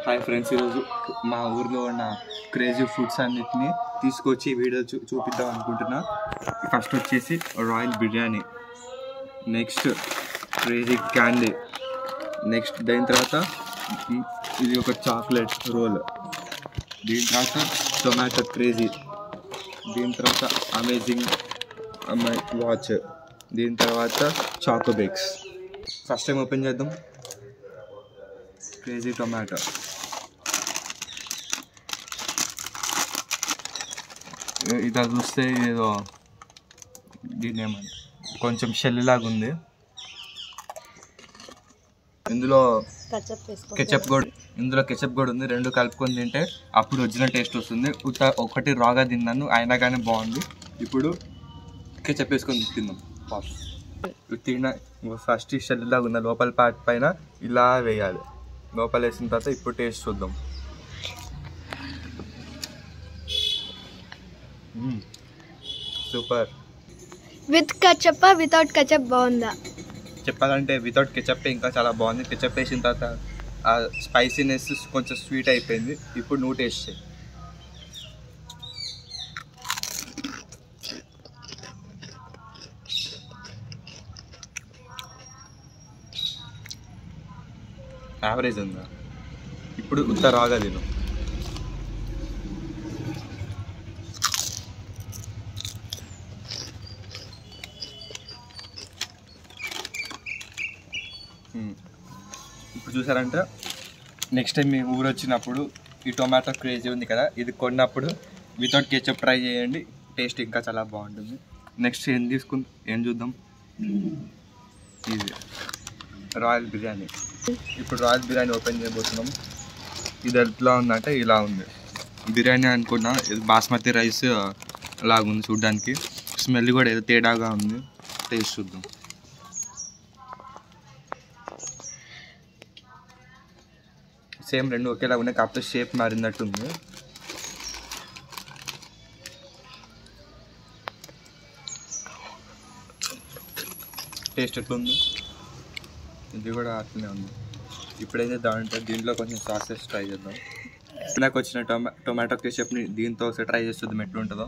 Hi friends, ఈరోజు మా ఊర్లో ఉన్న క్రేజీ ఫుడ్స్ అన్నిటిని తీసుకొచ్చి వీడియో చూపిద్దాం అనుకుంటున్నా. ఫస్ట్ వచ్చేసి royal biryani, next crazy candy, next దాని తర్వాత ఇది ఒక చాక్లెట్ రోల్, దీని తర్వాత టొమాటో క్రేజీ, దీని తర్వాత అమేజింగ్ వాచ్, దీని తర్వాత choco bakes. First time open చేద్దాం. క్రేజీ టొమాటో, ఇట్లా చూస్తే ఏదో దీని ఏమని కొంచెం షెల్ లాగా ఉంది. ఇందులో కెచప్ కూడా ఉంది. రెండు కలుపుకొని తింటే అప్పుడు ఒరిజినల్ టేస్ట్ వస్తుంది. ఒకటి రాగా తిన్నాను, అయినా కానీ బాగుంది. ఇప్పుడు కెచప్ వేసుకొని తిందాం. ఫస్ట్ షెల్ లాగా ఉన్న లోపల పార్ట్ పైన ఇలా వేయాలి. లోపల వేసిన తర్వాత ఇప్పుడు టేస్ట్ చూద్దాం. Super. With ketchup without ketchup బాగుందా? చెప్పాలంటే వితౌట్ కెచప్ ఇంకా చాలా బాగుంది. కెచప్ వేసిన తర్వాత ఆ స్పైసీనెస్ కొంచెం స్వీట్ అయిపోయింది. ఇప్పుడు నువ్వు టేస్ట్ చేయి. యావరేజ్ ఉందా? ఇప్పుడు ఉత్త రాగా తిను. ఇప్పుడు చూసారంటే నెక్స్ట్ టైం మీ ఊరు వచ్చినప్పుడు ఈ టొమాటో క్రేజీ ఉంది కదా, ఇది కొన్నప్పుడు వితౌట్ కెచప్ ట్రై చేయండి. టేస్ట్ ఇంకా చాలా బాగుంటుంది. నెక్స్ట్ ఏం చూద్దాం. ఇది రాయల్ బిర్యానీ. ఇప్పుడు రాయల్ బిర్యానీ ఓపెన్ చేయబోతున్నాం. ఇది ఎట్లా ఉందంటే ఇలా ఉంది. బిర్యానీ అనుకున్నా, ఇది బాస్మతి రైస్ లాగుంది చూడ్డానికి. స్మెల్ కూడా ఏదో తేడాగా ఉంది. టేస్ట్ చూద్దాం. సేమ్ రెండు ఒకేలా ఉన్నాయి, కాకపోతే షేప్ మారినట్టుంది. టేస్ట్ ఎట్లుంది? ఇది కూడా అట్లనే ఉంది. ఇప్పుడైతే దీంట్లో కొంచెం సాసెస్ ట్రై చేద్దాం. నాకు వచ్చిన టొమాటో కెచప్ని దీంతో ఒకసారి ట్రై చేసి చూద్దాం ఎట్లుంటుందో.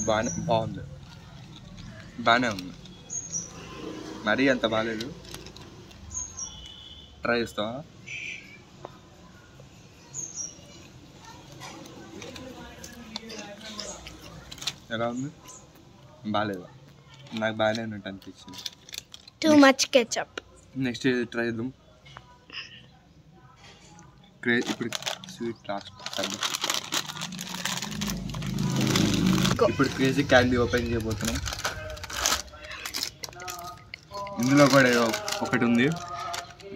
బాగానే ఉంది. మరీ అంత బాగాలేదు. ట్రై చేస్తావా? ఎలా ఉంది? బాగాలేదా? నాకు బాగానే ఉన్నట్టు అనిపించింది. Too much ketchup. Next try చేద్దాం. ఇప్పుడు స్వీట్ లాస్ట్. ఇప్పుడు క్రేజీ క్యాండీ ఓపెన్ చేయబోతున్నాం. ఇందులో కూడా ఏదో ఒకటి ఉంది.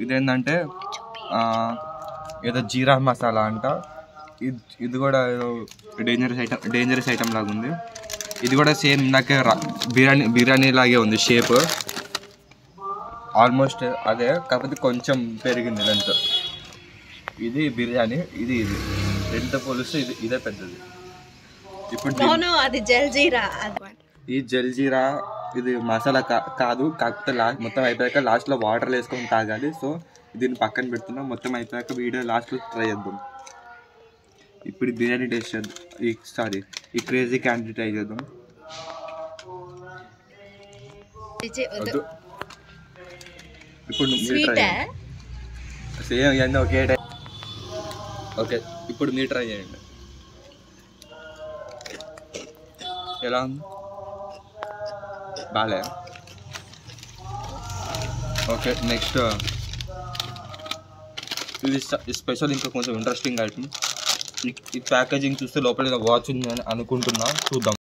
ఇదేంటంటే ఏదో జీరా మసాలా అంట. ఇది కూడా ఏదో డేంజరస్ ఐటమ్ లాగా ఉంది. ఇది కూడా సేమ్ ఇందాక బిర్యానీ లాగే ఉంది షేప్. ఆల్మోస్ట్ అదే, కాకపోతే కొంచెం పెరిగింది లెంత్. ఇది బిర్యానీ, ఇది రెండుతో పోలిస్తే ఇదే పెద్దది. ఇప్పుడు ఈ జల్జీరా ఇది మసాలా కాదు, కాకపోతే మొత్తం అయిపోయాక లాస్ట్లో వాటర్లో వేసుకొని తాగాలి. సో దీన్ని పక్కన పెడుతున్నాం. మొత్తం అయిపోయాక వీడియో లాస్ట్లో ట్రై చేద్దాం. ఇప్పుడు బిర్యానీ టేస్ట్ చేద్దాం. ఈ క్రేజీ క్యాండీ ట్రై చేద్దాం. ఇప్పుడు సేమ్ ఇవన్నీ ఒకే టైం. ఓకే, ఇప్పుడు మీరు ట్రై చేయండి. ఎలా ఉంది? బాలే. ఓకే, నెక్స్ట్ ఇది స్పెషల్, ఇంకా కొంచెం ఇంట్రెస్టింగ్ ఐటమ్. ఈ ప్యాకేజింగ్ చూస్తే లోపల వాచ్ ఉంది అని అనుకుంటున్నా. చూద్దాం.